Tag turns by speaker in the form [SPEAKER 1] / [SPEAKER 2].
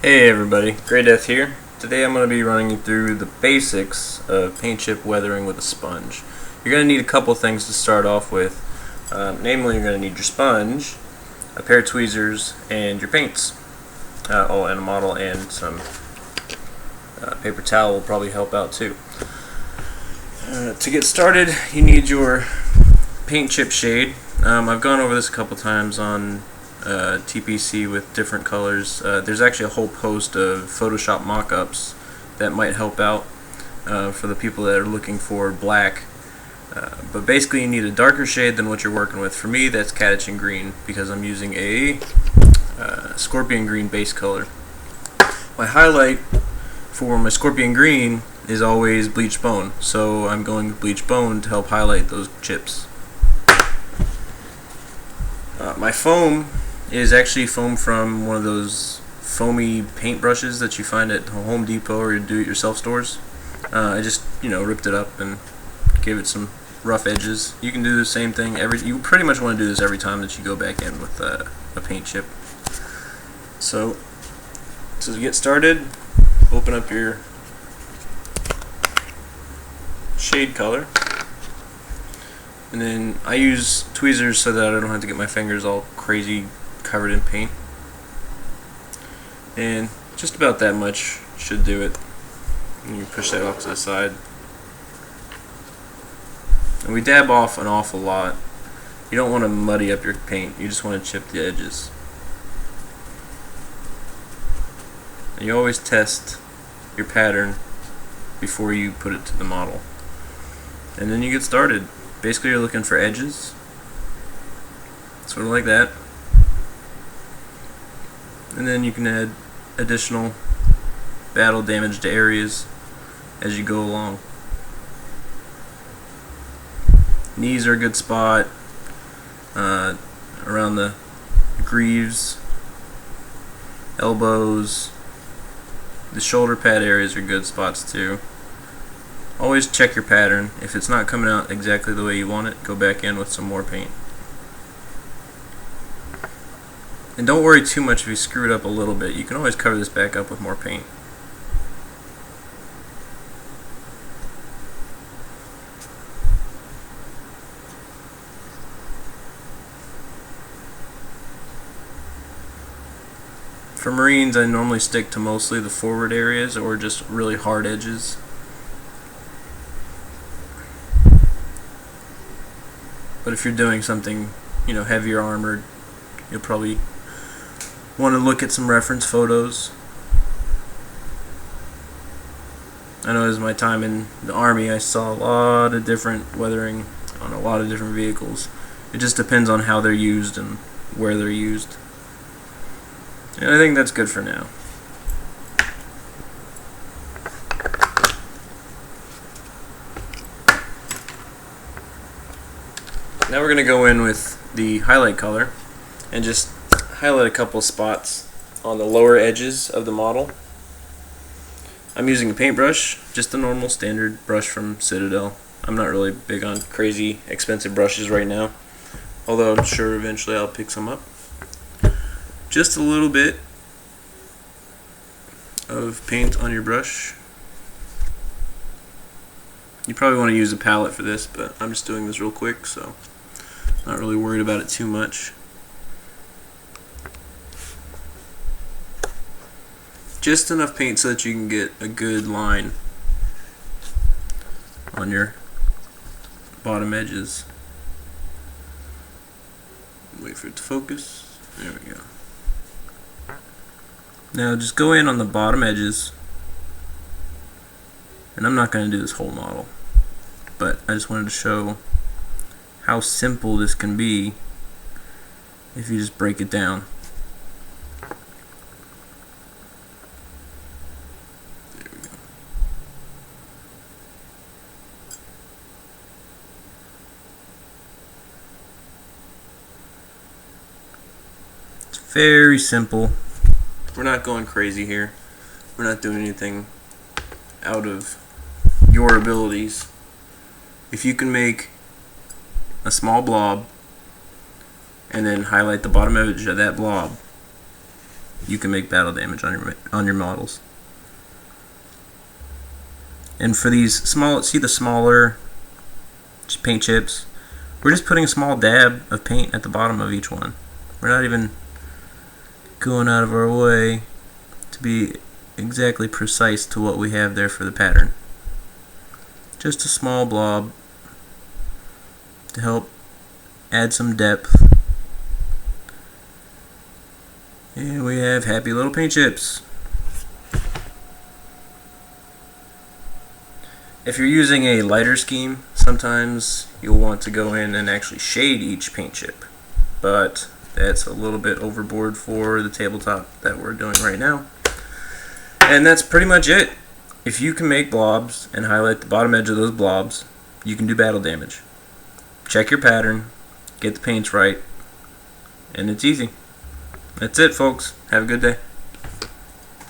[SPEAKER 1] Hey everybody, Grey Death here. Today I'm going to be running you through the basics of paint chip weathering with a sponge. You're going to need a couple things to start off with. Namely, you're going to need your sponge, a pair of tweezers, and your paints. And a model and some paper towel will probably help out too. To get started, you need your paint chip shade. I've gone over this a couple times on TPC with different colors. There's actually a whole host of Photoshop mock-ups that might help out for the people that are looking for black. But basically you need a darker shade than what you're working with. For me, that's Catechin green because I'm using a scorpion green base color. My highlight for my scorpion green is always bleached bone, so I'm going with bleached bone to help highlight those chips. My foam is actually foam from one of those foamy paint brushes that you find at Home Depot or your do-it-yourself stores. I just ripped it up and gave it some rough edges. You can do the same thing you pretty much want to do this every time that you go back in with a paint chip. So to get started, open up your shade color. And then I use tweezers so that I don't have to get my fingers all crazy covered in paint. And just about that much should do it. And you push that off to the side. And we dab off an awful lot. You don't want to muddy up your paint, you just want to chip the edges. And you always test your pattern before you put it to the model. And then you get started. Basically you're looking for edges, sort of like that, and then you can add additional battle damage to areas as you go along. Knees are a good spot, around the greaves, elbows, the shoulder pad areas are good spots too. Always check your pattern. If it's not coming out exactly the way you want it, go back in with some more paint. And don't worry too much if you screw it up a little bit. You can always cover this back up with more paint. For Marines, I normally stick to mostly the forward areas or just really hard edges. But if you're doing something, heavier armored, you'll probably want to look at some reference photos. I know as my time in the Army, I saw a lot of different weathering on a lot of different vehicles. It just depends on how they're used and where they're used. And I think that's good for now. Now we're going to go in with the highlight color and just highlight a couple spots on the lower edges of the model. I'm using a paintbrush, just a normal standard brush from Citadel. I'm not really big on crazy expensive brushes right now, although I'm sure eventually I'll pick some up. Just a little bit of paint on your brush. You probably want to use a palette for this, but I'm just doing this real quick, so not really worried about it too much. Just enough paint so that you can get a good line on your bottom edges. Wait for it to focus. There we go. Now just go in on the bottom edges, and I'm not going to do this whole model, but I just wanted to show how simple this can be if you just break it down. There we go. It's very simple. We're not going crazy here. We're not doing anything out of your abilities. If you can make a small blob and then highlight the bottom edge of that blob, you can make battle damage on your models. And for these see the smaller paint chips, we're just putting a small dab of paint at the bottom of each one. We're not even going out of our way to be exactly precise to what we have there for the pattern. Just a small blob to help add some depth. And we have happy little paint chips. If you're using a lighter scheme, sometimes you'll want to go in and actually shade each paint chip, but that's a little bit overboard for the tabletop that we're doing right now. And that's pretty much it. If you can make blobs and highlight the bottom edge of those blobs, you can do battle damage. Check your pattern, get the paints right, and it's easy. That's it, folks. Have a good day.